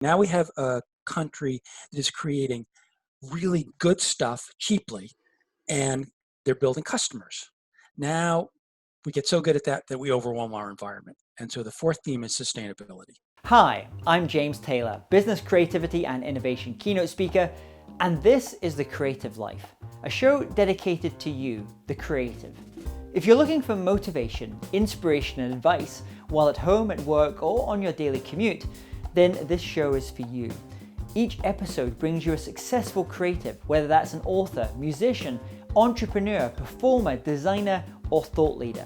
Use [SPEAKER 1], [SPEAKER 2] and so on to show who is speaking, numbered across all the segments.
[SPEAKER 1] Now we have a country that is creating really good stuff cheaply, and they're building customers. Now we get so good at that that we overwhelm our environment. And so the fourth theme is sustainability.
[SPEAKER 2] Hi, I'm James Taylor, business creativity and innovation keynote speaker, and this is The Creative Life, a show dedicated to you, the creative. If you're looking for motivation, inspiration, and advice while at home, at work, or on your daily commute, then this show is for you. Each episode brings you a successful creative, whether that's an author, musician, entrepreneur, performer, designer, or thought leader.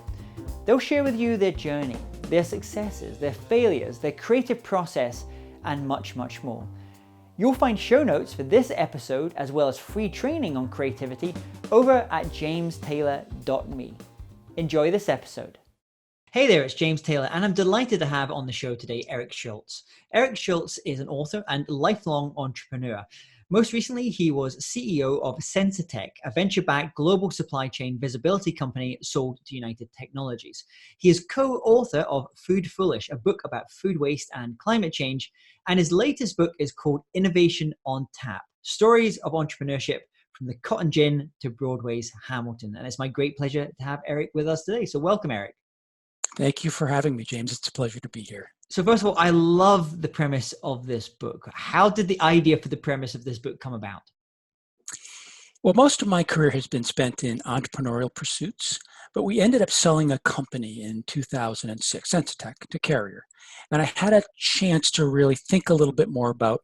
[SPEAKER 2] They'll share with you their journey, their successes, their failures, their creative process, and much, much more. You'll find show notes for this episode, as well as free training on creativity, over at jamestaylor.me. Enjoy this episode. Hey there, it's James Taylor, and I'm delighted to have on the show today Eric Schultz. Eric Schultz is an author and lifelong entrepreneur. Most recently, he was CEO of Sensitech, a venture-backed global supply chain visibility company sold to United Technologies. He is co-author of Food Foolish, a book about food waste and climate change, and his latest book is called Innovation on Tap, Stories of Entrepreneurship from the Cotton Gin to Broadway's Hamilton. And it's my great pleasure to have Eric with us today. So welcome, Eric.
[SPEAKER 1] Thank you for having me, James. It's a pleasure to be here.
[SPEAKER 2] So first of all, I love the premise of this book. How did the idea for the premise of this book come about?
[SPEAKER 1] Well, most of my career has been spent in entrepreneurial pursuits, but we ended up selling a company in 2006, Sensitech, to Carrier. And I had a chance to really think a little bit more about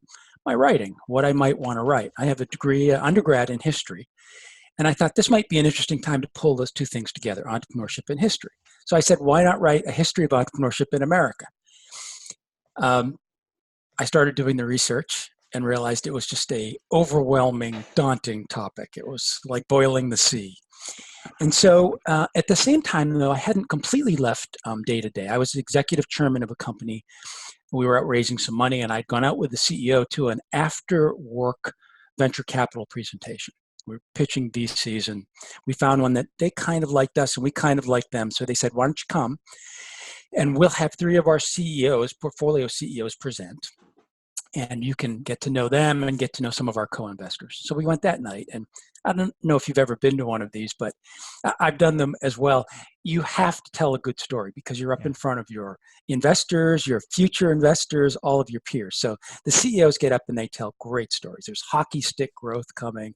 [SPEAKER 1] my writing, what I might want to write. I have a degree, undergrad in history, and I thought this might be an interesting time to pull those two things together, entrepreneurship and history. So I said, why not write a history of entrepreneurship in America? I started doing the research and realized it was just a overwhelming, daunting topic. It was like boiling the sea. And so at the same time, though, I hadn't completely left day to day. I was the executive chairman of a company. We were out raising some money, and I'd gone out with the CEO to an after-work venture capital presentation. We were pitching VCs, and we found one that they kind of liked us, and we kind of liked them. So they said, why don't you come? And we'll have three of our CEOs, portfolio CEOs, present. And you can get to know them and get to know some of our co-investors. So we went that night. And I don't know if you've ever been to one of these, but I've done them as well. You have to tell a good story because you're up in front of your investors, your future investors, all of your peers. So the CEOs get up and they tell great stories. There's hockey stick growth coming,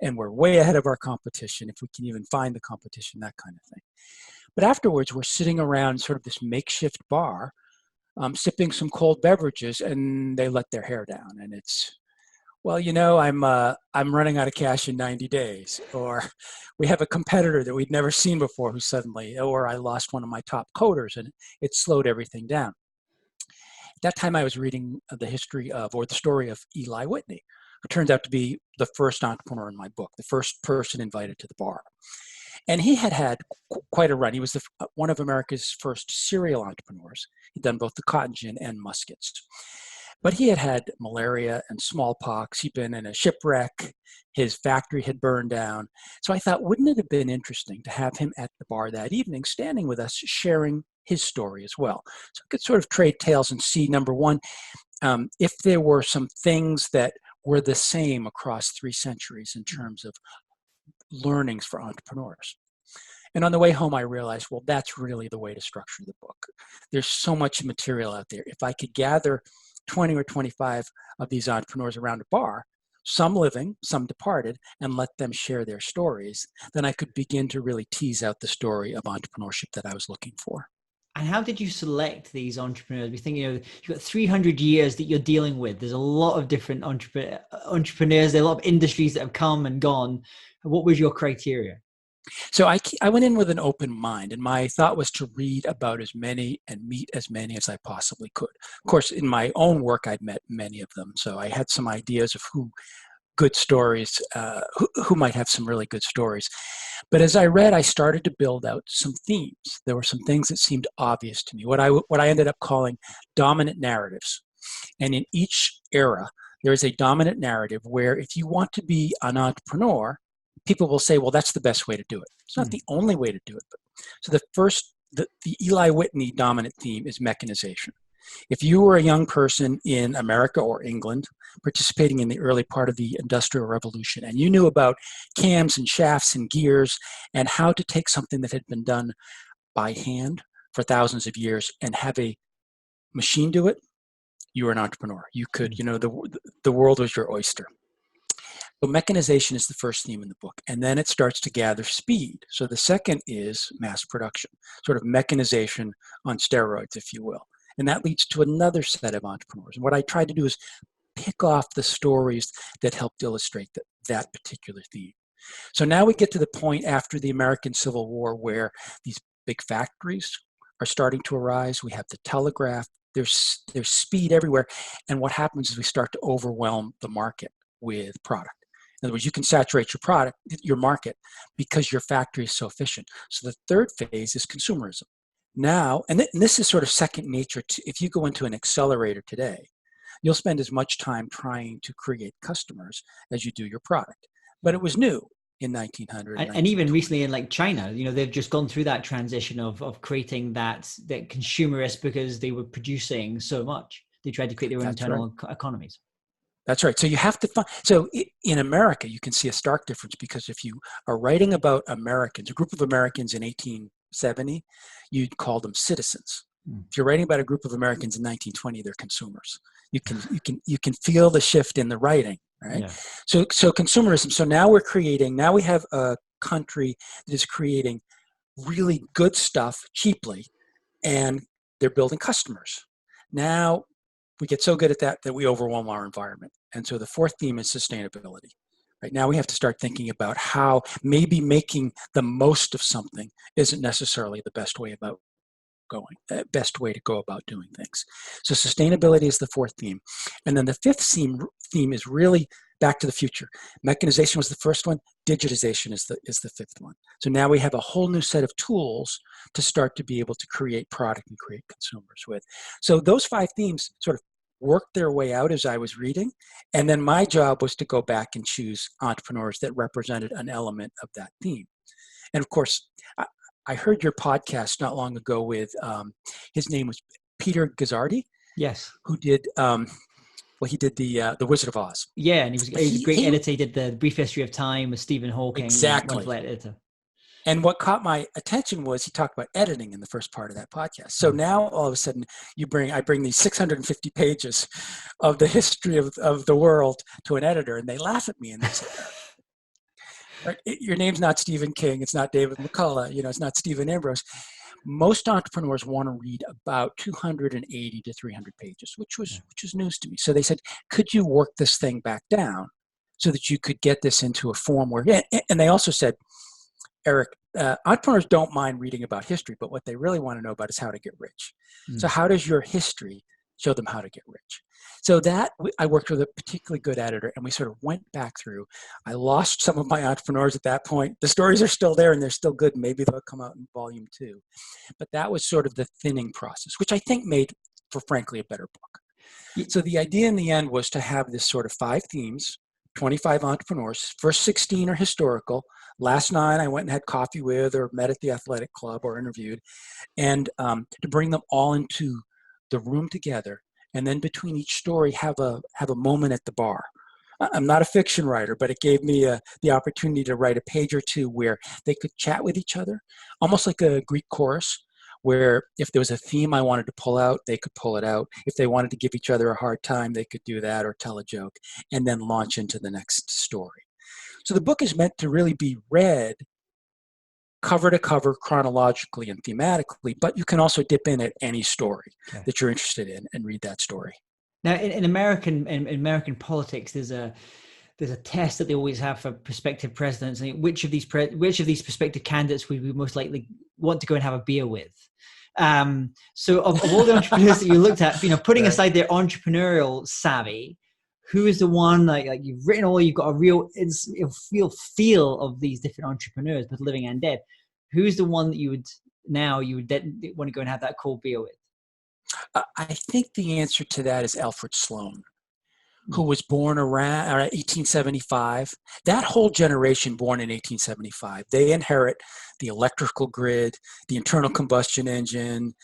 [SPEAKER 1] and we're way ahead of our competition, if we can even find the competition, that kind of thing. But afterwards, we're sitting around sort of this makeshift bar, sipping some cold beverages, and they let their hair down. And it's, well, you know, I'm running out of cash in 90 days. Or we have a competitor that we'd never seen before who suddenly, or I lost one of my top coders and it slowed everything down. At that time, I was reading the history of, or the story of Eli Witney, who turns out to be the first entrepreneur in my book, the first person invited to the bar. And he had quite a run. He was one of America's first serial entrepreneurs. He'd done both the cotton gin and muskets. But he had malaria and smallpox. He'd been in a shipwreck. His factory had burned down. So I thought, wouldn't it have been interesting to have him at the bar that evening, standing with us, sharing his story as well? So I could sort of trade tales and see, number one, if there were some things that were the same across 3 centuries in terms of learnings for entrepreneurs. And on the way home, I realized, well, that's really the way to structure the book. There's so much material out there. If I could gather 20 or 25 of these entrepreneurs around a bar, some living, some departed, and let them share their stories, then I could begin to really tease out the story of entrepreneurship that I was looking for.
[SPEAKER 2] And how did you select these entrepreneurs? We think, you've got 300 years that you're dealing with. There's a lot of different entrepreneurs. There are a lot of industries that have come and gone. What was your criteria?
[SPEAKER 1] So I went in with an open mind, and my thought was to read about as many and meet as many as I possibly could. Of course, in my own work, I'd met many of them. So I had some ideas of who might have some really good stories. But as I read, I started to build out some themes. There were some things that seemed obvious to me, what I ended up calling dominant narratives. And in each era, there is a dominant narrative where if you want to be an entrepreneur, people will say, well, that's the best way to do it. It's not the only way to do it. So the Eli Witney dominant theme is mechanization. If you were a young person in America or England participating in the early part of the Industrial Revolution, and you knew about cams and shafts and gears and how to take something that had been done by hand for thousands of years and have a machine do it, you were an entrepreneur. You could, the world was your oyster. So mechanization is the first theme in the book, and then it starts to gather speed. So the second is mass production, sort of mechanization on steroids, if you will. And that leads to another set of entrepreneurs. And what I tried to do is pick off the stories that helped illustrate that particular theme. So now we get to the point after the American Civil War where these big factories are starting to arise. We have the telegraph. There's speed everywhere. And what happens is we start to overwhelm the market with product. In other words, you can saturate your market because your factory is so efficient. So the third phase is consumerism. Now, and this is sort of second nature. If you go into an accelerator today, you'll spend as much time trying to create customers as you do your product. But it was new in 1900.
[SPEAKER 2] And even recently in like China, they've just gone through that transition of creating that consumerist because they were producing so much. They tried to create their own internal economies.
[SPEAKER 1] That's right. So you have to find, so in America, you can see a stark difference because if you are writing about Americans, a group of Americans in 1870, you'd call them citizens. If you're writing about a group of Americans in 1920, they're consumers. You can feel the shift in the writing, right? Yeah. So consumerism. So now we have a country that is creating really good stuff cheaply, and they're building customers. Now we get so good at that we overwhelm our environment. And so the fourth theme is sustainability. Right now we have to start thinking about how maybe making the most of something isn't necessarily the best way to go about doing things. So sustainability is the fourth theme. And then the fifth theme is really back to the future. Mechanization was the first one. Digitization is the fifth one. So now we have a whole new set of tools to start to be able to create product and create consumers with. So those five themes sort of worked their way out as I was reading. And then my job was to go back and choose entrepreneurs that represented an element of that theme. And of course, I heard your podcast not long ago with, his name was Peter Gazzardi.
[SPEAKER 2] Yes.
[SPEAKER 1] Who did, he did the Wizard of Oz.
[SPEAKER 2] Yeah, and he was a great editor. He did the Brief History of Time with Stephen Hawking.
[SPEAKER 1] Exactly.
[SPEAKER 2] Wonderful editor.
[SPEAKER 1] And what caught my attention was he talked about editing in the first part of that podcast. So now all of a sudden I bring these 650 pages of the history of the world to an editor, and they laugh at me and they say, your name's not Stephen King, it's not David McCullough, it's not Stephen Ambrose. Most entrepreneurs want to read about 280 to 300 pages, which was news to me. So they said, could you work this thing back down so that you could get this into a form where, and they also said, Eric, entrepreneurs don't mind reading about history, but what they really want to know about is how to get rich. So how does your history show them how to get rich? So I worked with a particularly good editor, and we sort of went back through. I lost some of my entrepreneurs at that point. The stories are still there, and they're still good. Maybe they'll come out in volume 2. But that was sort of the thinning process, which I think made for, frankly, a better book. So the idea in the end was to have this sort of 5 themes, 25 entrepreneurs. First 16 are historical. Last 9 I went and had coffee with or met at the athletic club or interviewed. And to bring them all into the room together, and then between each story have a moment at the bar. I'm not a fiction writer, but it gave me the opportunity to write a page or two where they could chat with each other, almost like a Greek chorus, where if there was a theme I wanted to pull out, they could pull it out. If they wanted to give each other a hard time, they could do that or tell a joke, and then launch into the next story. So the book is meant to really be read cover to cover, chronologically and thematically, but you can also dip in at any story that you're interested in and read that story.
[SPEAKER 2] Now, in American politics, there's a test that they always have for prospective presidents. And which of these prospective candidates would we most likely want to go and have a beer with? So of all the entrepreneurs that you looked at, putting aside their entrepreneurial savvy, who is the one like you've written all, you've got a real feel of these different entrepreneurs, both living and dead. Who's the one that you would want to go and have that cold beer with?
[SPEAKER 1] I think the answer to that is Alfred Sloan, who was born around 1875. That whole generation born in 1875, they inherit the electrical grid, the internal combustion engine.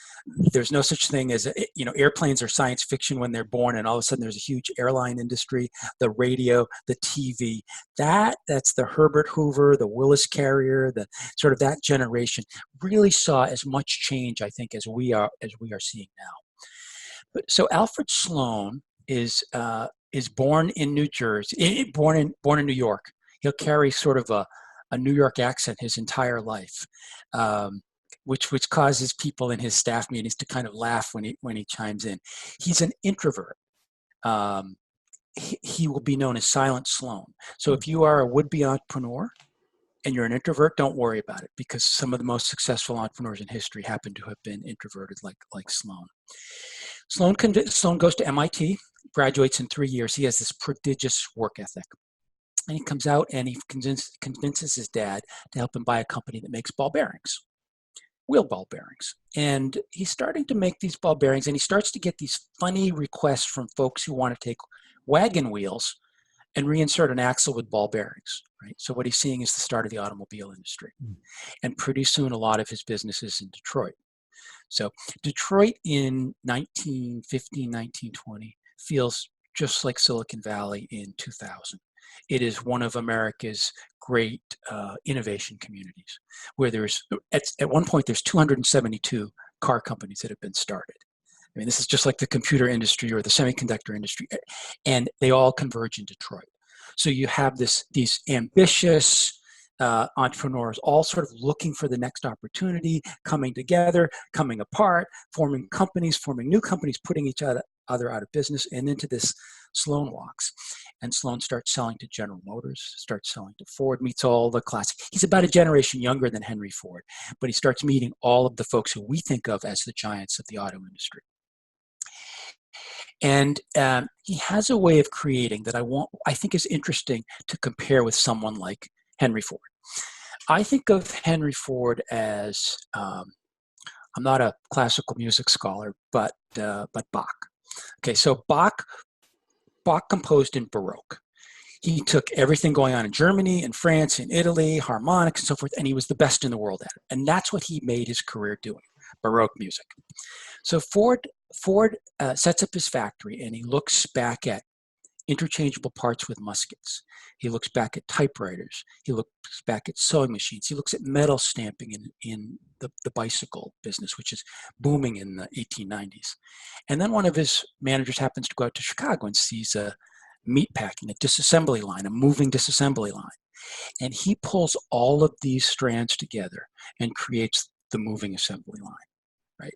[SPEAKER 1] There's no such thing as, airplanes are science fiction when they're born, and all of a sudden there's a huge airline industry, the radio, the TV. That's the Herbert Hoover, the Willis Carrier, the sort of that generation really saw as much change, I think, as we are seeing now. So Alfred Sloan is born in New Jersey, born in New York. He'll carry sort of a New York accent his entire life, which causes people in his staff meetings to kind of laugh when he chimes in. He's an introvert. He will be known as Silent Sloan. So if you are a would-be entrepreneur and you're an introvert, don't worry about it, because some of the most successful entrepreneurs in history happen to have been introverted, like Sloan. Sloan goes to MIT, graduates in 3 years. He has this prodigious work ethic. And he comes out and he convinces his dad to help him buy a company that makes ball bearings, wheel ball bearings. And he's starting to make these ball bearings, and he starts to get these funny requests from folks who want to take wagon wheels and reinsert an axle with ball bearings, right? So what he's seeing is the start of the automobile industry. And pretty soon a lot of his business is in Detroit. So Detroit in 1915, 1920 feels just like Silicon Valley in 2000. It is one of America's great innovation communities, where there's, at one point, there's 272 car companies that have been started. I mean, this is just like the computer industry or the semiconductor industry, and they all converge in Detroit. So you have these ambitious entrepreneurs all sort of looking for the next opportunity, coming together, coming apart, forming companies, forming new companies, putting each other out of business. And into this, Sloan walks. And Sloan starts selling to General Motors, starts selling to Ford, meets all the classic. He's about a generation younger than Henry Ford, but he starts meeting all of the folks who we think of as the giants of the auto industry. And he has a way of creating that I think is interesting to compare with someone like Henry Ford. I think of Henry Ford as, I'm not a classical music scholar, but Bach. Okay, so Bach composed in Baroque. He took everything going on in Germany and France and Italy, harmonics and so forth, and he was the best in the world at it. And that's what he made his career doing, Baroque music. So Ford sets up his factory, and he looks back at interchangeable parts with muskets. He looks back at typewriters. He looks back at sewing machines. He looks at metal stamping in the bicycle business, which is booming in the 1890s. And then one of his managers happens to go out to Chicago and sees a meat packing, a disassembly line, a moving disassembly line. And he pulls all of these strands together and creates the moving assembly line. Right?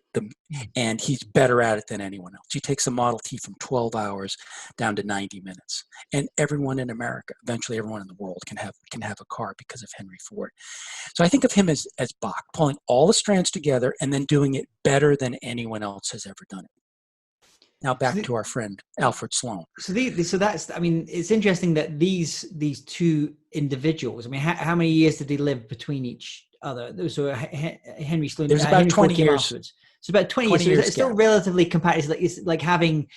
[SPEAKER 1] And he's better at it than anyone else. He takes the Model T from 12 hours down to 90 minutes. And everyone in America, eventually everyone in the world, can have a car because of Henry Ford. So I think of him as Bach, pulling all the strands together and then doing it better than anyone else has ever done it. Now back to our friend Alfred Sloan.
[SPEAKER 2] So that's, I mean, it's interesting that these two individuals, I mean, how many years did they live between each other? So Henry Sloan,
[SPEAKER 1] there's about 20 years.
[SPEAKER 2] Afterwards. So about 20 years. So it's still relatively compact. It's like having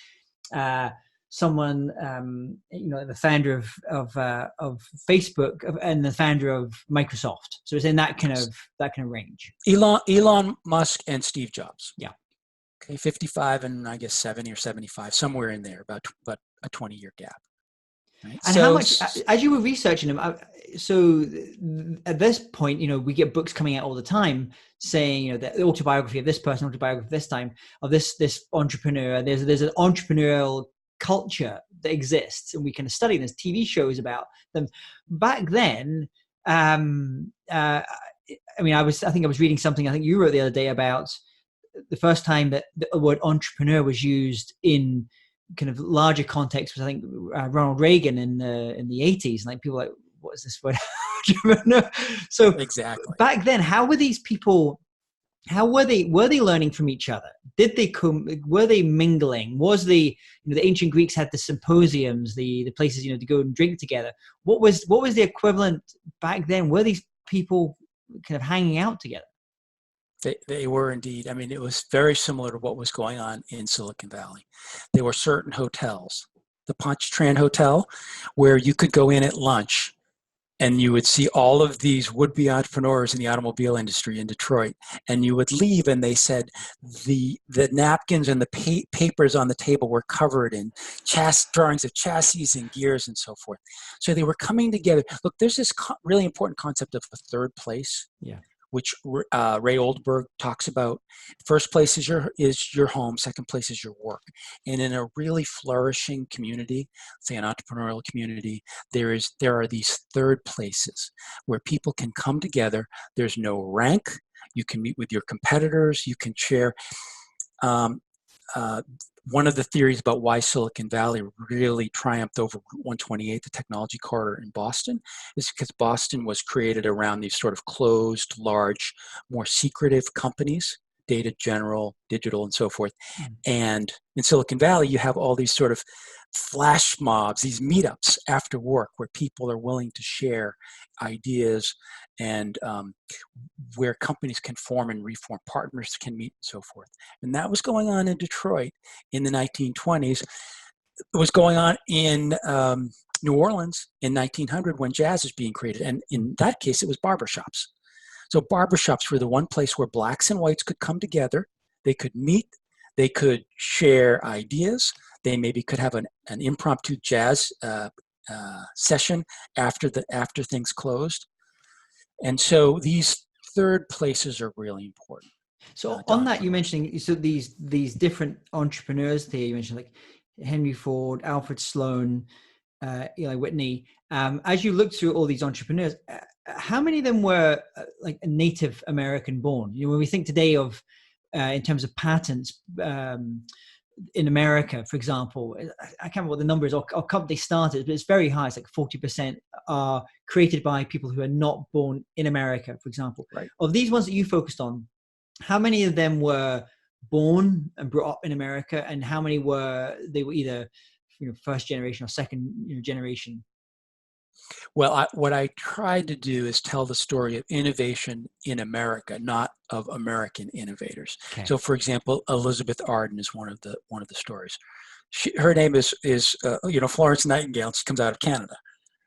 [SPEAKER 2] someone, the founder of Facebook and the founder of Microsoft. So it's in that kind of range.
[SPEAKER 1] Elon Musk and Steve Jobs.
[SPEAKER 2] Yeah.
[SPEAKER 1] Okay, 55 and I guess 70 or 75, somewhere in there, about a 20-year gap. Right?
[SPEAKER 2] And how much, as you were researching them, so at this point, we get books coming out all the time saying, the autobiography of this person, autobiography of this time, of this entrepreneur. There's an entrepreneurial culture that exists, and we can study. There's TV shows about them. Back then, I think I was reading something, I think you wrote the other day, about the first time that the word entrepreneur was used in kind of larger context was, I think, Ronald Reagan in the 80s. Like, people were like, what is this word? So
[SPEAKER 1] exactly.
[SPEAKER 2] Back then, how were these people? How were they learning from each other? Did they were they mingling? Was the ancient Greeks had the symposiums, the places to go and drink together? What was the equivalent back then? Were these people kind of hanging out together?
[SPEAKER 1] They were indeed. I mean, it was very similar to what was going on in Silicon Valley. There were certain hotels the Pontchartrain Hotel, where you could go in at lunch and you would see all of these would-be entrepreneurs in the automobile industry in Detroit, and you would leave and they said the napkins and the papers on the table were covered in drawings of chassis and gears and so forth. So they were coming together. Look, there's this really important concept of a third place.
[SPEAKER 2] Yeah.
[SPEAKER 1] Which Ray Oldberg talks about. First place is your home. Second place is your work. And in a really flourishing community, say an entrepreneurial community, there are these third places where people can come together. There's no rank. You can meet with your competitors. You can share. One of the theories about why Silicon Valley really triumphed over Route 128, the technology corridor in Boston, is because Boston was created around these sort of closed, large, more secretive companies, Data General, Digital, and so forth. And in Silicon Valley, you have all these sort of flash mobs, these meetups after work where people are willing to share ideas and where companies can form and reform, partners can meet and so forth. And that was going on in Detroit in the 1920s. It was going on in New Orleans in 1900 when jazz was being created. And in that case, it was barber shops. So barber shops were the one place where blacks and whites could come together. They could meet. They could share ideas. They maybe could have an impromptu jazz session after things closed. And so these third places are really important.
[SPEAKER 2] So on that, you mentioning these different entrepreneurs there. You mentioned like Henry Ford, Alfred Sloan, Eli Witney. As you look through all these entrepreneurs, how many of them were like Native American born? You know, when we think today of in terms of patents in America, for example, I can't remember what the number is or company started, but it's very high. It's like 40% are created by people who are not born in America, for example.
[SPEAKER 1] Right.
[SPEAKER 2] Of these ones that you focused on, how many of them were born and brought up in America, and how many were either first generation or second generation?
[SPEAKER 1] Well, what I tried to do is tell the story of innovation in America, not of American innovators. Okay. So, for example, Elizabeth Arden is one of the stories. Her name is Florence Nightingale. She comes out of Canada,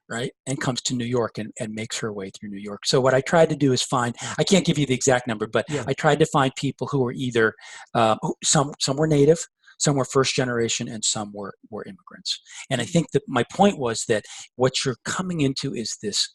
[SPEAKER 1] right, and comes to New York and makes her way through New York. So what I tried to do is find. I can't give you the exact number, but yeah. I tried to find people who were either some were native. Some were first generation and some were immigrants. And I think that my point was that what you're coming into is this: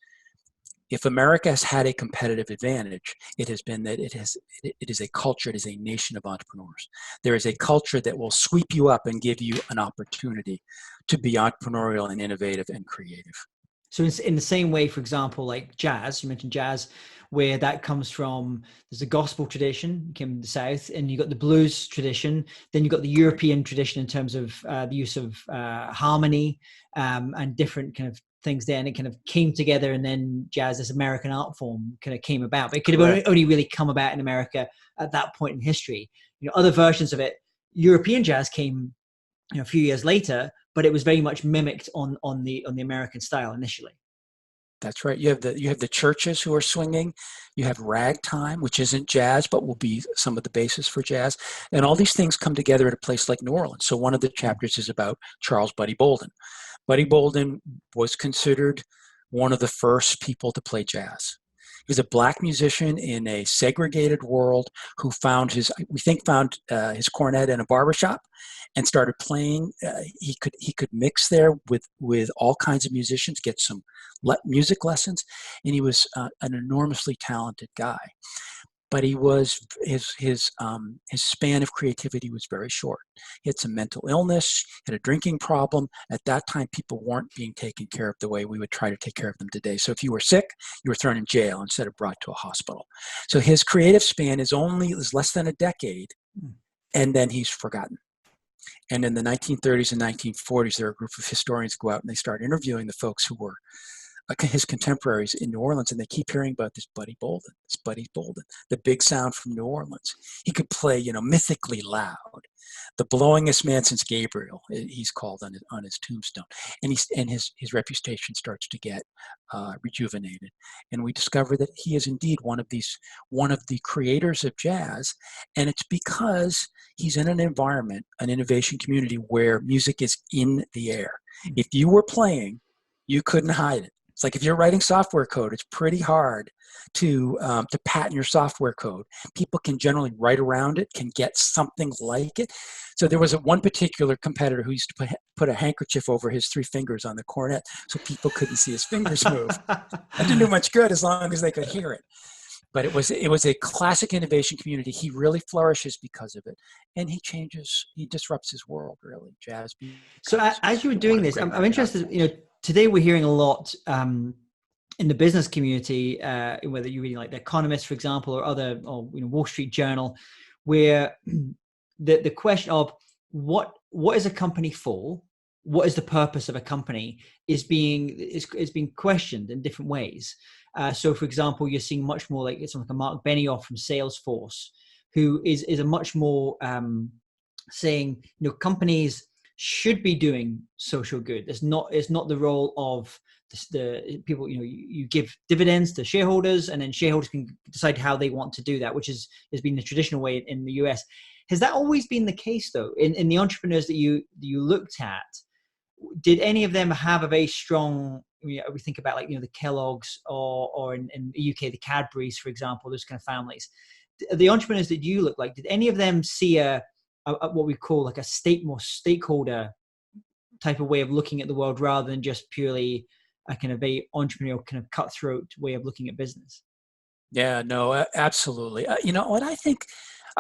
[SPEAKER 1] if America has had a competitive advantage, it has been that it is a culture, it is a nation of entrepreneurs. There is a culture that will sweep you up and give you an opportunity to be entrepreneurial and innovative and creative.
[SPEAKER 2] So in the same way, for example, like jazz, you mentioned jazz, where that comes from, there's a gospel tradition, came from the South, and you got the blues tradition, then you got the European tradition in terms of the use of harmony and different kind of things there, and it kind of came together, and then jazz, this American art form, kind of came about. But it could have only really come about in America at that point in history. Other versions of it, European jazz came a few years later, but it was very much mimicked on the American style initially.
[SPEAKER 1] That's right. You have the churches who are swinging. You have ragtime, which isn't jazz, but will be some of the basis for jazz. And all these things come together at a place like New Orleans. So one of the chapters is about Charles Buddy Bolden. Buddy Bolden was considered one of the first people to play jazz. He was a black musician in a segregated world who found his cornet in a barber shop and started playing. He could mix there with all kinds of musicians, get some music lessons, and he was an enormously talented guy. But he was his span of creativity was very short. He had some mental illness, had a drinking problem. At that time, people weren't being taken care of the way we would try to take care of them today. So if you were sick, you were thrown in jail instead of brought to a hospital. So his creative span is less than a decade, and then he's forgotten. And in the 1930s and 1940s, there were a group of historians who go out and they start interviewing the folks who were his contemporaries in New Orleans, and they keep hearing about this Buddy Bolden, the big sound from New Orleans. He could play, mythically loud, the blowingest man since Gabriel. He's called on his tombstone, and his reputation starts to get rejuvenated. And we discover that he is indeed one of the creators of jazz, and it's because he's in an environment, an innovation community where music is in the air. If you were playing, you couldn't hide it. It's like if you're writing software code, it's pretty hard to patent your software code. People can generally write around it, can get something like it. So there was one particular competitor who used to put a handkerchief over his 3 fingers on the cornet so people couldn't see his fingers move. That didn't do much good as long as they could hear it. But it was a classic innovation community. He really flourishes because of it, and he disrupts his world, really. Jazz.
[SPEAKER 2] So as you were doing this, I'm interested. Today we're hearing a lot in the business community, whether you're reading like The Economist, for example, or Wall Street Journal, where the question of what is a company for, what is the purpose of a company, is being questioned in different ways. So, for example, you're seeing much more like a Mark Benioff from Salesforce, who is a much more saying, companies should be doing social good. It's not the role of the people. You give dividends to shareholders, and then shareholders can decide how they want to do that, which has been the traditional way in the US. Has that always been the case, though? In the entrepreneurs that you looked at, did any of them have a very strong? We think about the Kellogg's or in the UK, the Cadburys, for example, those kind of families. The entrepreneurs that you look like, did any of them see a what we call like a more stakeholder type of way of looking at the world rather than just purely a kind of a entrepreneurial kind of cutthroat way of looking at business?
[SPEAKER 1] Yeah, no, absolutely. What I think,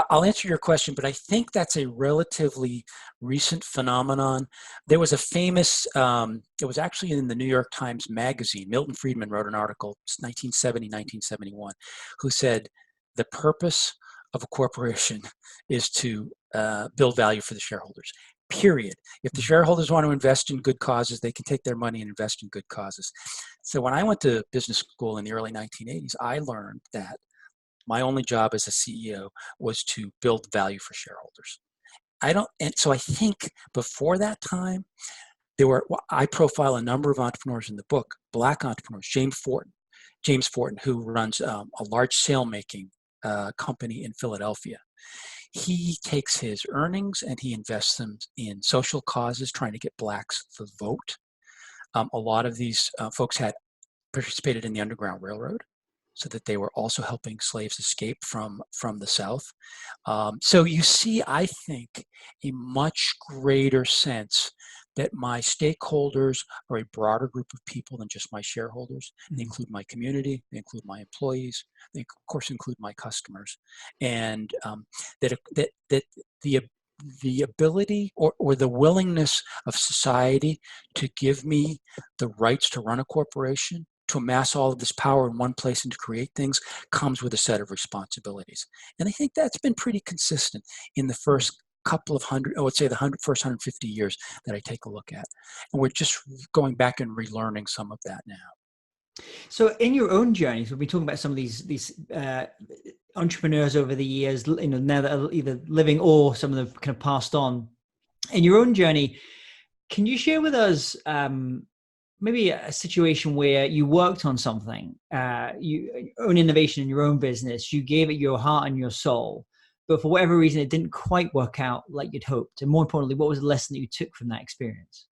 [SPEAKER 1] I'll answer your question, but I think that's a relatively recent phenomenon. There was a famous, it was actually in the New York Times Magazine. Milton Friedman wrote an article, 1970, 1971, who said, the purpose of a corporation is to build value for the shareholders, period. If the shareholders want to invest in good causes, they can take their money and invest in good causes. So when I went to business school in the early 1980s, I learned that my only job as a CEO was to build value for shareholders. And so I think before that time, I profile a number of entrepreneurs in the book, Black entrepreneurs, James Fortin, who runs a large sail-making company in Philadelphia. He takes his earnings and he invests them in social causes, trying to get blacks to vote. A lot of these folks had participated in the Underground Railroad, so that they were also helping slaves escape from the South. So you see, I think, a much greater sense that my stakeholders are a broader group of people than just my shareholders. They include my community, they include my employees, they of course include my customers, and that the ability or the willingness of society to give me the rights to run a corporation, to amass all of this power in one place and to create things, comes with a set of responsibilities. And I think that's been pretty consistent in the first couple of first 150 years that I take a look at. And we're just going back and relearning some of that now.
[SPEAKER 2] So in your own journey, so we've been talking about some of these entrepreneurs over the years, now that are either living or some of them kind of passed on. In your own journey, can you share with us maybe a situation where you worked on something, you own innovation in your own business, you gave it your heart and your soul, but for whatever reason, it didn't quite work out like you'd hoped? And more importantly, what was the lesson that you took from that experience?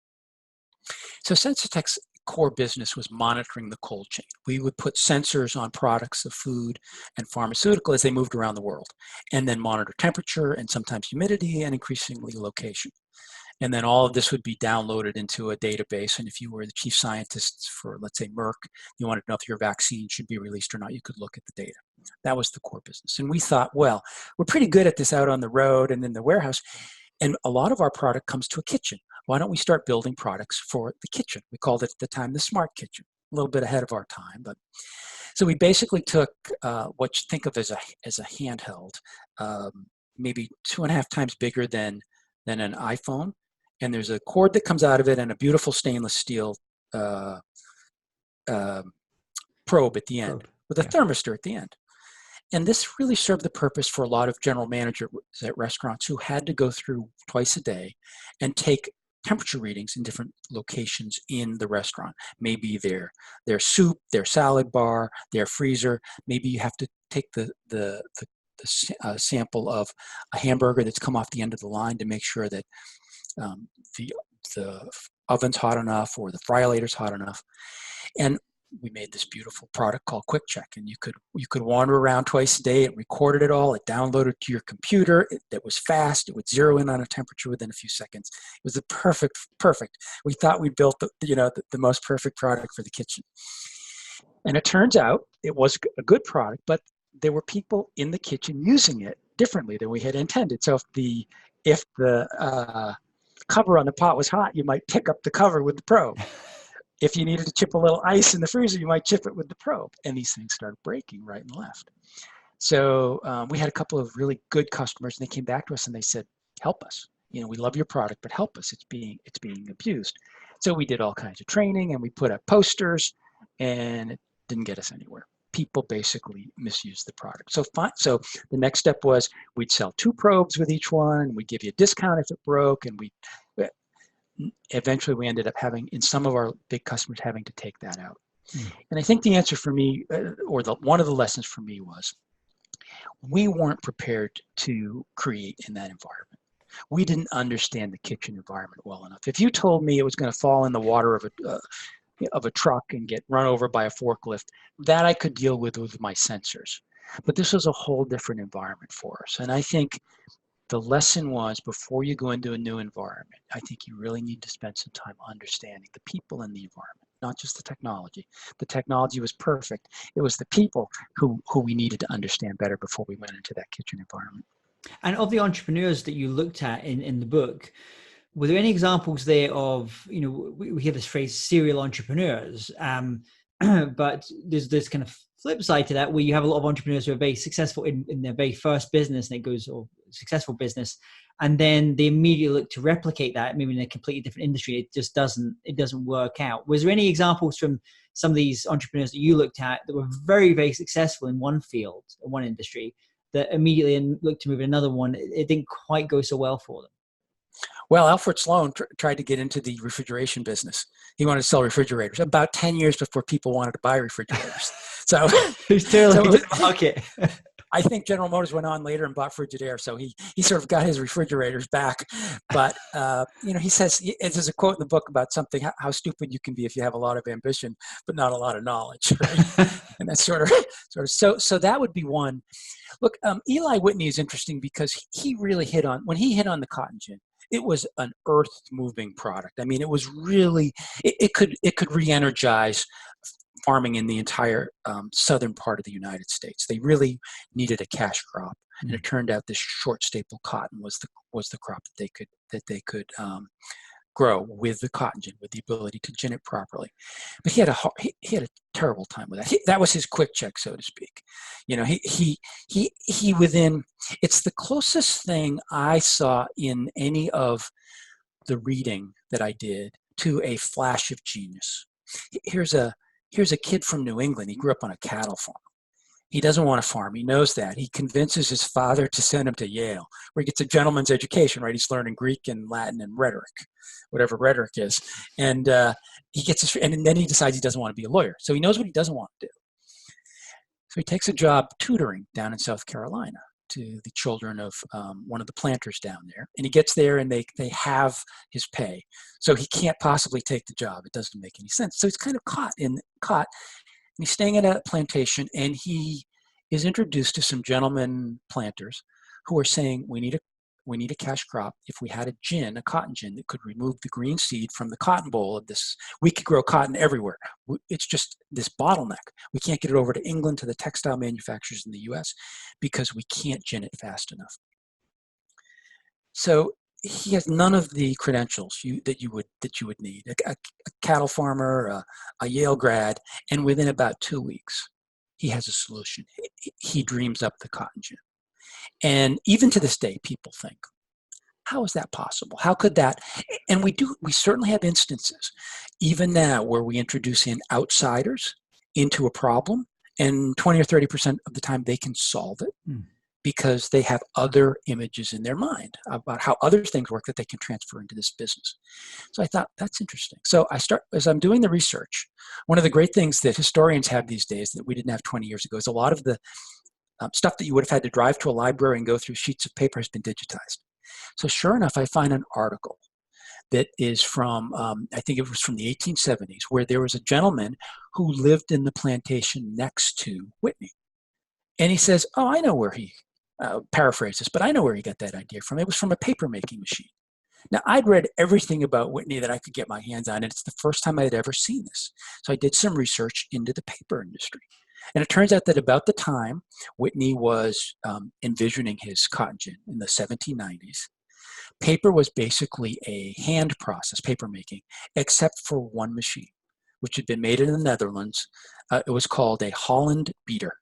[SPEAKER 1] So Sensitech's core business was monitoring the cold chain. We would put sensors on products of food and pharmaceutical as they moved around the world, and then monitor temperature and sometimes humidity and increasingly location. And then all of this would be downloaded into a database. And if you were the chief scientist for, let's say, Merck, you wanted to know if your vaccine should be released or not, you could look at the data. That was the core business. And we thought, well, we're pretty good at this out on the road and in the warehouse. And a lot of our product comes to a kitchen. Why don't we start building products for the kitchen? We called it at the time the smart kitchen, a little bit ahead of our time. But so we basically took what you think of as a handheld, maybe 2.5 times bigger than an iPhone. And there's a cord that comes out of it and a beautiful stainless steel probe at the end with a
[SPEAKER 2] Yeah.
[SPEAKER 1] thermistor at the end. And this really served the purpose for a lot of general managers at restaurants who had to go through twice a day and take temperature readings in different locations in the restaurant. Maybe their soup, their salad bar, their freezer. Maybe you have to take the sample of a hamburger that's come off the end of the line to make sure that the oven's hot enough or the fryolator's hot enough. And we made this beautiful product called Quick Check, and you could wander around twice a day. It recorded it all. It downloaded to your computer. It was fast. It would zero in on a temperature within a few seconds. It was the perfect. We thought we built the most perfect product for the kitchen. And it turns out it was a good product, but there were people in the kitchen using it differently than we had intended. So if the cover on the pot was hot, you might pick up the cover with the probe. If you needed to chip a little ice in the freezer, you might chip it with the probe. And these things started breaking right and left. So we had a couple of really good customers, and they came back to us and they said, help us. We love your product, but help us. It's being abused. So we did all kinds of training, and we put up posters, and it didn't get us anywhere. People basically misused the product. So the next step was we'd sell 2 probes with each one. We'd give you a discount if it broke, and eventually we ended up in some of our big customers having to take that out. And I think the answer for me, one of the lessons for me was, we weren't prepared to create in that environment. We didn't understand the kitchen environment well enough. If you told me it was going to fall in the water of a truck and get run over by a forklift, that I could deal with my sensors. But this was a whole different environment for us. And I think the lesson was, before you go into a new environment, I think you really need to spend some time understanding the people in the environment, not just the technology. The technology was perfect. It was the people who we needed to understand better before we went into that kitchen environment.
[SPEAKER 2] And of the entrepreneurs that you looked at in the book, were there any examples there of, we hear this phrase serial entrepreneurs, but there's this kind of flip side to that, where you have a lot of entrepreneurs who are very successful in their very first business, and it goes, or successful business, and then they immediately look to replicate that, maybe in a completely different industry. It just doesn't work out. Was there any examples from some of these entrepreneurs that you looked at that were very, very successful in one field, in one industry, that immediately looked to move in another one, it didn't quite go so well for them?
[SPEAKER 1] Well, Alfred Sloan tried to get into the refrigeration business. He wanted to sell refrigerators about 10 years before people wanted to buy refrigerators. So
[SPEAKER 2] who's totally in the market?
[SPEAKER 1] I think General Motors went on later and bought Frigidaire, so he sort of got his refrigerators back. But he says, there's a quote in the book about something, how stupid you can be if you have a lot of ambition but not a lot of knowledge, right? And that's sort of so that would be one. Look, Eli Witney is interesting because he really when he hit on the cotton gin, it was an earth-moving product. I mean, it was really, it could re-energize farming in the entire southern part of the United States. They really needed a cash crop, and it turned out this short staple cotton was the crop that they could grow with the cotton gin, with the ability to gin it properly. But he had a terrible time with that. That was his quick check, so to speak. He within, it's the closest thing I saw in any of the reading that I did to a flash of genius. Here's a kid from New England. He grew up on a cattle farm. He doesn't want to farm. He knows that. He convinces his father to send him to Yale, where he gets a gentleman's education, right? He's learning Greek and Latin and rhetoric, whatever rhetoric is. And and then he decides he doesn't want to be a lawyer. So he knows what he doesn't want to do. So he takes a job tutoring down in South Carolina to the children of one of the planters down there. And he gets there and they have his pay. So he can't possibly take the job. It doesn't make any sense. So he's kind of caught. And he's staying at a plantation, and he is introduced to some gentlemen planters who are saying, we need a cash crop. If we had a cotton gin that could remove the green seed from the cotton boll of this, we could grow cotton everywhere. It's just this bottleneck. We can't get it over to England, to the textile manufacturers in the US, because we can't gin it fast enough. So he has none of the credentials that you would need. A cattle farmer, a Yale grad, and within about 2 weeks, he has a solution. He dreams up the cotton gin. And even to this day, people think, how is that possible? How could that? And we certainly have instances, even now, where we introduce in outsiders into a problem, and 20 or 30% of the time they can solve it because they have other images in their mind about how other things work that they can transfer into this business. So I thought, that's interesting. So as I'm doing the research, one of the great things that historians have these days that we didn't have 20 years ago is a lot of the stuff that you would have had to drive to a library and go through sheets of paper has been digitized. So sure enough, I find an article that is from, I think it was from the 1870s, where there was a gentleman who lived in the plantation next to Whitney. And he says, oh, I know where he, paraphrases, but I know where he got that idea from. It was from a paper making machine. Now, I'd read everything about Whitney that I could get my hands on, and it's the first time I had ever seen this. So I did some research into the paper industry. And it turns out that about the time Whitney was envisioning his cotton gin in the 1790s, paper was basically a hand process, paper making, except for one machine, which had been made in the Netherlands. It was called a Holland beater.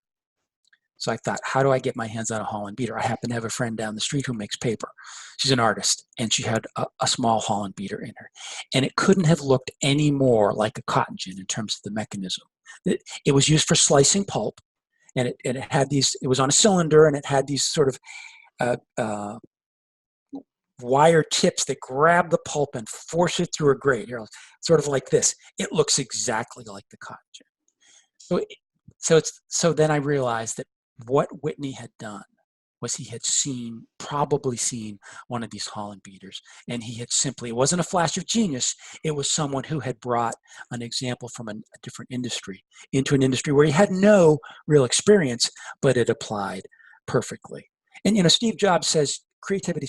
[SPEAKER 1] So I thought, how do I get my hands on a Holland beater? I happen to have a friend down the street who makes paper. She's an artist, and she had a small Holland beater in her. And it couldn't have looked any more like a cotton gin in terms of the mechanism. It was used for slicing pulp, and it had these, it was on a cylinder, and it had these sort of wire tips that grab the pulp and force it through a grate, sort of like this. It looks exactly like the cotton gin. So then I realized that what Whitney had done was he had probably seen one of these Holland beaters, and he had simply, it wasn't a flash of genius, it was someone who had brought an example from a different industry into an industry where he had no real experience, but it applied perfectly. And Steve Jobs says creativity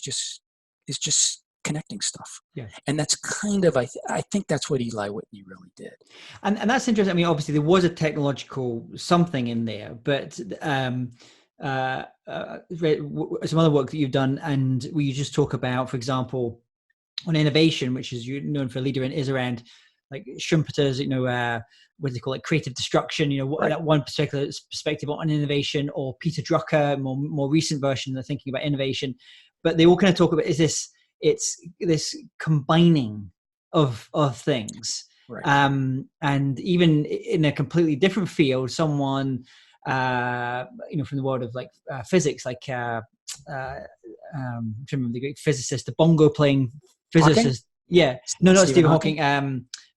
[SPEAKER 1] is just connecting stuff.
[SPEAKER 2] Yeah.
[SPEAKER 1] And that's kind of, I think that's what Eli Witney really did.
[SPEAKER 2] And that's interesting. I mean, obviously there was a technological something in there, but some other work that you've done, and where you just talk about, for example, on innovation, which is you're known for a leader in, is around like Schumpeter's, what do they call it, creative destruction,
[SPEAKER 1] Right.
[SPEAKER 2] That one particular perspective on innovation, or Peter Drucker, more recent version of thinking about innovation. But they all kind of talk about it's this combining of things.
[SPEAKER 1] Right.
[SPEAKER 2] And even in a completely different field, someone from the world of like physics, like I'm trying to remember the great physicist, the bongo playing physicist. Hawking? Yeah, no, not Stephen Hawking.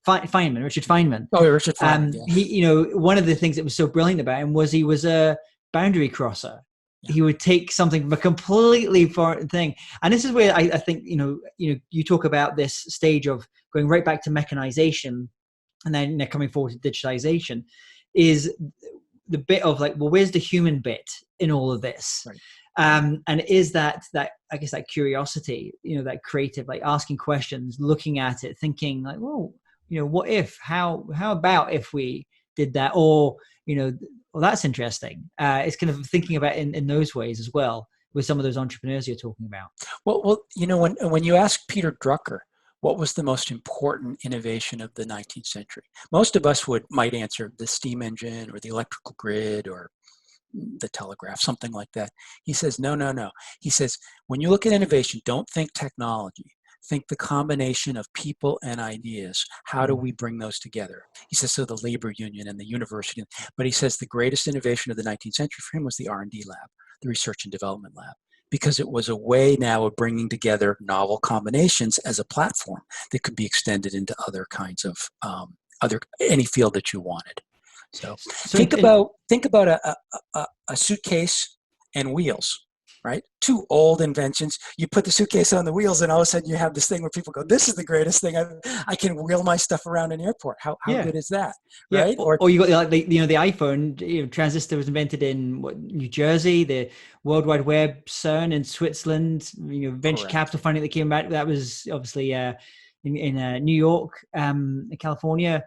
[SPEAKER 2] Feynman, Richard Feynman.
[SPEAKER 1] Oh, Richard Feynman. Yeah.
[SPEAKER 2] He, one of the things that was so brilliant about him was he was a boundary crosser. Yeah. He would take something from a completely foreign thing, and this is where I think you talk about this stage of going right back to mechanization, and then coming forward to digitalization, is the bit of like, well, where's the human bit in all of this?
[SPEAKER 1] Right.
[SPEAKER 2] And is that I guess that curiosity, that creative, like asking questions, looking at it, thinking like, well, what if, how about if we did that, or well, that's interesting. It's kind of thinking about in those ways as well with some of those entrepreneurs you're talking about.
[SPEAKER 1] Well, when you ask Peter Drucker, what was the most important innovation of the 19th century? Most of us might answer the steam engine or the electrical grid or the telegraph, something like that. He says, no. He says, when you look at innovation, don't think technology. Think the combination of people and ideas. How do we bring those together? He says, so the labor union and the university. But he says the greatest innovation of the 19th century for him was the R&D lab, the research and development lab, because it was a way now of bringing together novel combinations as a platform that could be extended into other kinds of any field that you wanted. So think about a suitcase and wheels. Right? Two old inventions. You put the suitcase on the wheels, and all of a sudden you have this thing where people go, "This is the greatest thing! I can wheel my stuff around an airport. How good is that?" Right?
[SPEAKER 2] Yeah. Or you got the iPhone. Transistor was invented in New Jersey. The World Wide Web, CERN in Switzerland. Venture
[SPEAKER 1] Correct.
[SPEAKER 2] capital funding that came back. That was obviously in New York, California.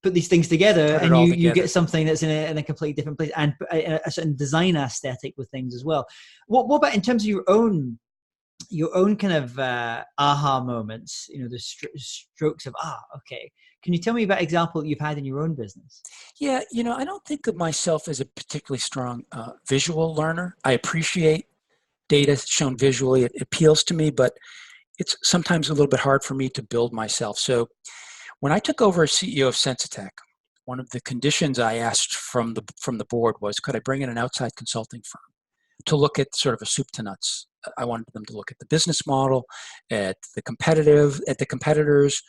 [SPEAKER 2] Put these things together, and you get something that's in a completely different place, and a certain design aesthetic with things as well. What about in terms of your own kind of aha moments? The strokes of okay. Can you tell me about example that you've had in your own business?
[SPEAKER 1] Yeah, I don't think of myself as a particularly strong visual learner. I appreciate data shown visually; it appeals to me, but it's sometimes a little bit hard for me to build myself. So when I took over as CEO of Sensitech, one of the conditions I asked from the board was, could I bring in an outside consulting firm to look at sort of a soup to nuts? I wanted them to look at the business model, at the competitors,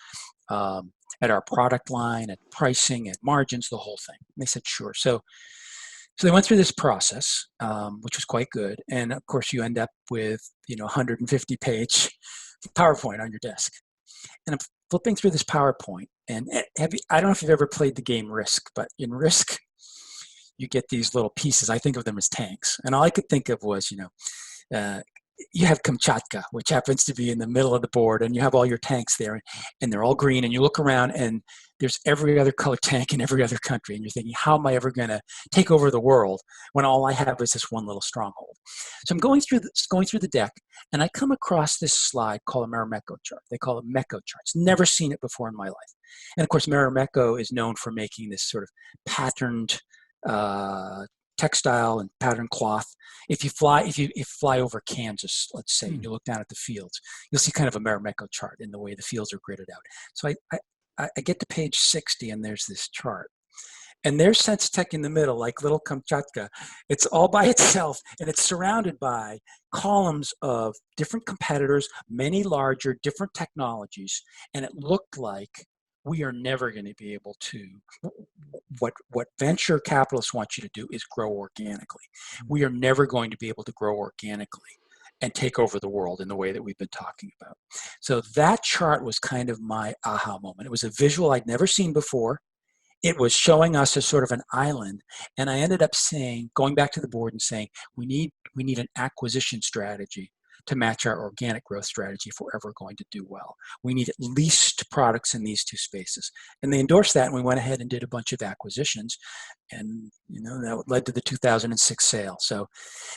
[SPEAKER 1] at our product line, at pricing, at margins, the whole thing. And they said, sure. So they went through this process, which was quite good. And of course, you end up with 150-page PowerPoint on your desk. And I'm flipping through this PowerPoint. And I don't know if you've ever played the game Risk, but in Risk, you get these little pieces. I think of them as tanks. And all I could think of was, you have Kamchatka, which happens to be in the middle of the board, and you have all your tanks there, and they're all green, and you look around, and there's every other color tank in every other country, and you're thinking, how am I ever going to take over the world when all I have is this one little stronghold? So I'm going through the deck, and I come across this slide called a Mekko chart. They call it Mekko charts. Never seen it before in my life. And of course, Mekko is known for making this sort of patterned textile and patterned cloth. If you fly over Kansas, let's say, and you look down at the fields, you'll see kind of a Mekko chart in the way the fields are gridded out. So I get to page 60, and there's this chart. And there's Sensitech in the middle, like little Kamchatka. It's all by itself, and it's surrounded by columns of different competitors, many larger, different technologies. And it looked like we are never going to be able to, what venture capitalists want you to do is grow organically. We are never going to be able to grow organically and take over the world in the way that we've been talking about. So that chart was kind of my aha moment. It was a visual I'd never seen before. It was showing us as sort of an island. And I ended up going back to the board and saying, we need an acquisition strategy to match our organic growth strategy if we're ever going to do well. We need at least products in these two spaces. And they endorsed that, and we went ahead and did a bunch of acquisitions. And that led to the 2006 sale. So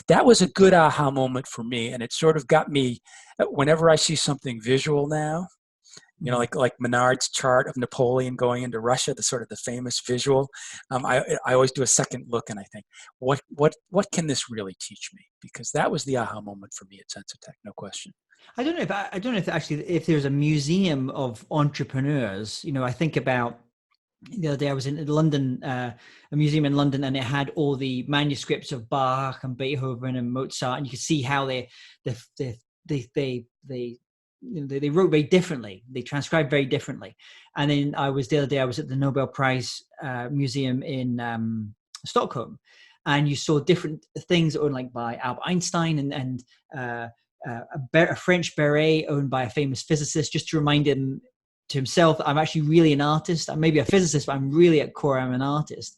[SPEAKER 1] that was a good aha moment for me. And it sort of got me, whenever I see something visual now, like Menard's chart of Napoleon going into Russia, the sort of the famous visual. I always do a second look, and I think, what can this really teach me? Because that was the aha moment for me at Sensitech, no question.
[SPEAKER 2] I don't know if there's a museum of entrepreneurs. I think about the other day I was in London, a museum in London, and it had all the manuscripts of Bach and Beethoven and Mozart, and you could see how they wrote very differently. They transcribed very differently. And then the other day I was at the Nobel Prize Museum in Stockholm, and you saw different things owned like by Albert Einstein and a French beret owned by a famous physicist, just to remind him to himself that I'm actually really an artist. I'm maybe a physicist, but I'm really at core, I'm an artist.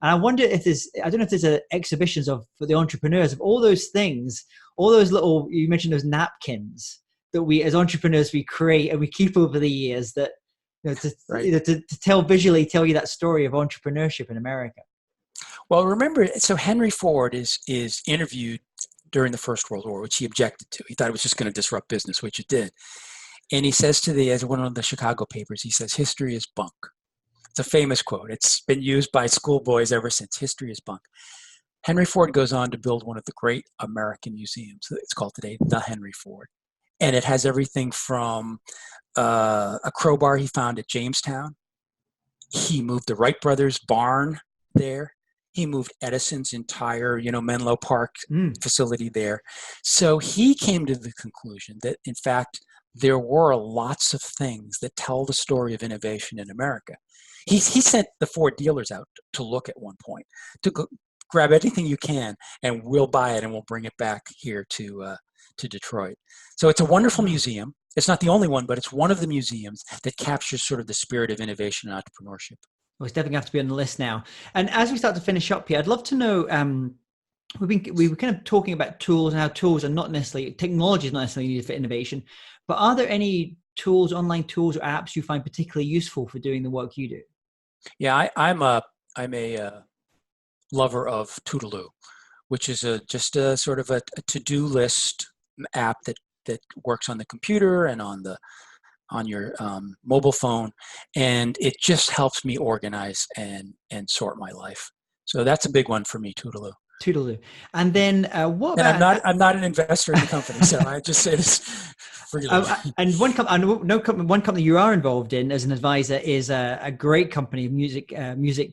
[SPEAKER 2] And I wonder if I don't know if there's exhibitions for the entrepreneurs of all those things, all those little, you mentioned those napkins that we as entrepreneurs, we create and we keep over the years that, to visually tell you that story of entrepreneurship in America.
[SPEAKER 1] Well, remember, so Henry Ford is interviewed during the First World War, which he objected to. He thought it was just going to disrupt business, which it did. And he says as one of the Chicago papers, he says, history is bunk. It's a famous quote. It's been used by schoolboys ever since. History is bunk. Henry Ford goes on to build one of the great American museums. It's called today the Henry Ford. And it has everything from a crowbar he found at Jamestown. He moved the Wright brothers' barn there. He moved Edison's entire, Menlo Park facility there. So he came to the conclusion that, in fact, there were lots of things that tell the story of innovation in America. He sent the Ford dealers out to look at one point, to grab anything you can, and we'll buy it and we'll bring it back here to Detroit. So it's a wonderful museum. It's not the only one, but it's one of the museums that captures sort of the spirit of innovation and entrepreneurship.
[SPEAKER 2] Well, it's definitely going to have to be on the list now. And as we start to finish up here, I'd love to know, we were kind of talking about tools and how tools are not necessarily, technology is not necessarily needed for innovation, but are there any tools, online tools or apps you find particularly useful for doing the work you do?
[SPEAKER 1] Yeah, I'm a lover of Toodaloo, which is just a sort of a to-do list app that works on the computer and on your mobile phone, and it just helps me organize and sort my life. So that's a big one for me, Toodaloo.
[SPEAKER 2] Toodaloo. And then what
[SPEAKER 1] And
[SPEAKER 2] about?
[SPEAKER 1] I'm not an investor in the company, so I just say this freely.
[SPEAKER 2] And one company you are involved in as an advisor is a great company, music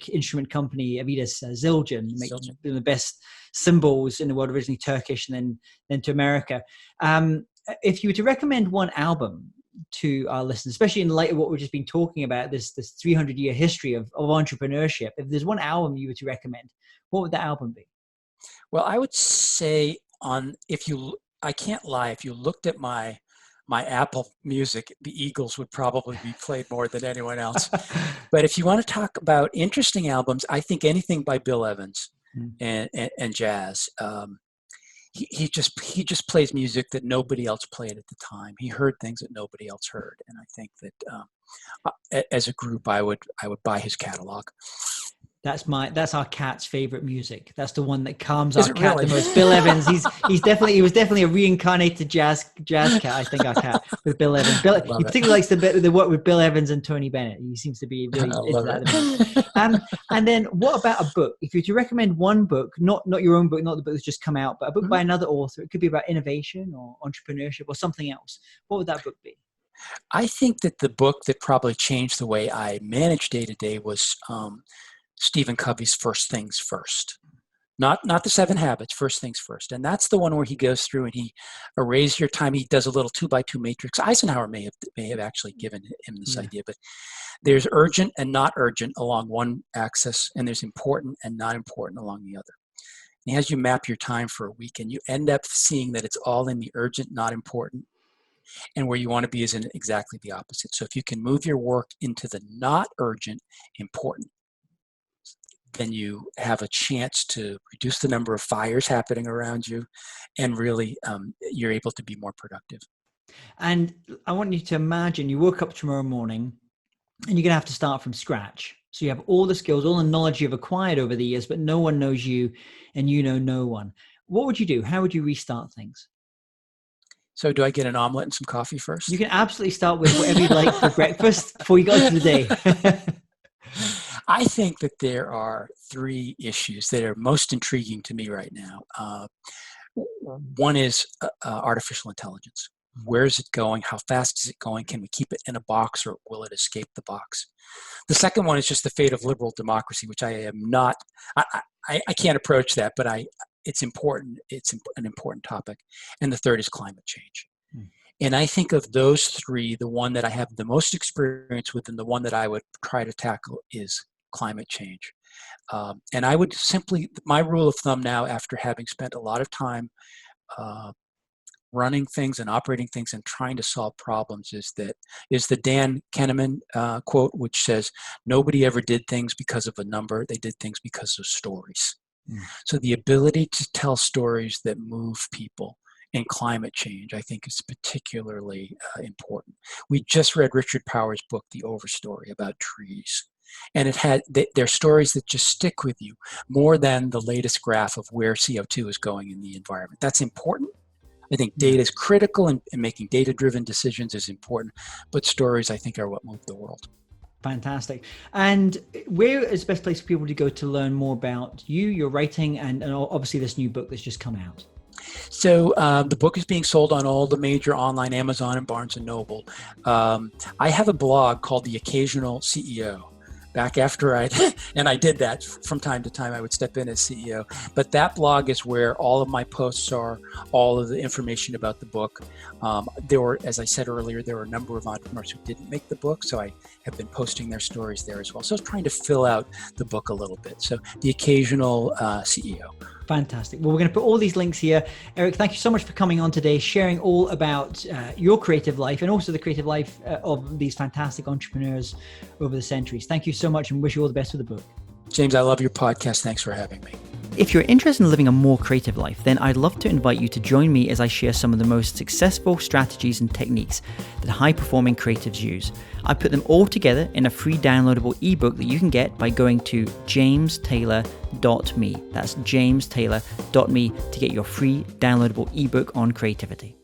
[SPEAKER 2] instrument company, Avidas Zildjian, making the best cymbals in the world, originally Turkish and then to America. If you were to recommend one album to our listeners, especially in light of what we've just been talking about, this 300-year history of entrepreneurship, if there's one album you were to recommend, what would that album be?
[SPEAKER 1] Well, I would say I can't lie, if you looked at my Apple Music, the Eagles would probably be played more than anyone else. But if you want to talk about interesting albums, I think anything by Bill Evans and jazz. He just plays music that nobody else played at the time. He heard things that nobody else heard, and I think that as a group, I would buy his catalog.
[SPEAKER 2] That's our cat's favorite music. That's the one that calms our cat
[SPEAKER 1] really?
[SPEAKER 2] the most. Bill Evans, he was definitely a reincarnated jazz cat. I think our cat with Bill Evans. He particularly likes the work with Bill Evans and Tony Bennett. He seems to be really into that. And then what about a book? If you were to recommend one book, not your own book, not the book that's just come out, but a book by another author, it could be about innovation or entrepreneurship or something else. What would that book be?
[SPEAKER 1] I think that the book that probably changed the way I manage day to day was Stephen Covey's First Things First. Not the 7 Habits, First Things First. And that's the one where he goes through and he arrays your time. He does a little 2x2 matrix. Eisenhower may have actually given him this idea, but there's urgent and not urgent along one axis, and there's important and not important along the other. And he has you map your time for a week, and you end up seeing that it's all in the urgent, not important, and where you want to be is in exactly the opposite. So if you can move your work into the not urgent, important, then you have a chance to reduce the number of fires happening around you, and really you're able to be more productive.
[SPEAKER 2] And I want you to imagine you woke up tomorrow morning and you're going to have to start from scratch. So you have all the skills, all the knowledge you've acquired over the years, but no one knows you and you know no one. What would you do? How would you restart things?
[SPEAKER 1] So do I get an omelet and some coffee first?
[SPEAKER 2] You can absolutely start with whatever you'd like for breakfast before you go into the day.
[SPEAKER 1] I think that there are 3 issues that are most intriguing to me right now. One is artificial intelligence. Where is it going? How fast is it going? Can we keep it in a box, or will it escape the box? The second one is just the fate of liberal democracy, which I am not, I can't approach that, but it's important. It's an important topic. And the third is climate change. And I think of those 3, the one that I have the most experience with and the one that I would try to tackle is climate change. And I would my rule of thumb now, after having spent a lot of time running things and operating things and trying to solve problems, is the Dan Kahneman quote, which says, nobody ever did things because of a number, they did things because of stories. So the ability to tell stories that move people in climate change, I think, is particularly important. We just read Richard Powers' book, The Overstory, about trees. And they're stories that just stick with you more than the latest graph of where CO2 is going in the environment. That's important. I think data is critical, and making data-driven decisions is important. But stories, I think, are what move the world.
[SPEAKER 2] Fantastic. And where is the best place for people to go to learn more about you, your writing, and obviously this new book that's just come out?
[SPEAKER 1] So the book is being sold on all the major online, Amazon and Barnes & Noble. I have a blog called The Occasional CEO. Back after I did that from time to time, I would step in as CEO. But that blog is where all of my posts are, all of the information about the book. As I said earlier, there were a number of entrepreneurs who didn't make the book, so I have been posting their stories there as well. So I was trying to fill out the book a little bit. So The Occasional CEO.
[SPEAKER 2] Fantastic. Well, we're going to put all these links here. Eric, thank you so much for coming on today, sharing all about your creative life and also the creative life of these fantastic entrepreneurs over the centuries. Thank you so much, and wish you all the best with the book.
[SPEAKER 1] James, I love your podcast. Thanks for having me.
[SPEAKER 2] If you're interested in living a more creative life, then I'd love to invite you to join me as I share some of the most successful strategies and techniques that high-performing creatives use. I put them all together in a free downloadable ebook that you can get by going to jamestaylor.me. That's jamestaylor.me to get your free downloadable ebook on creativity.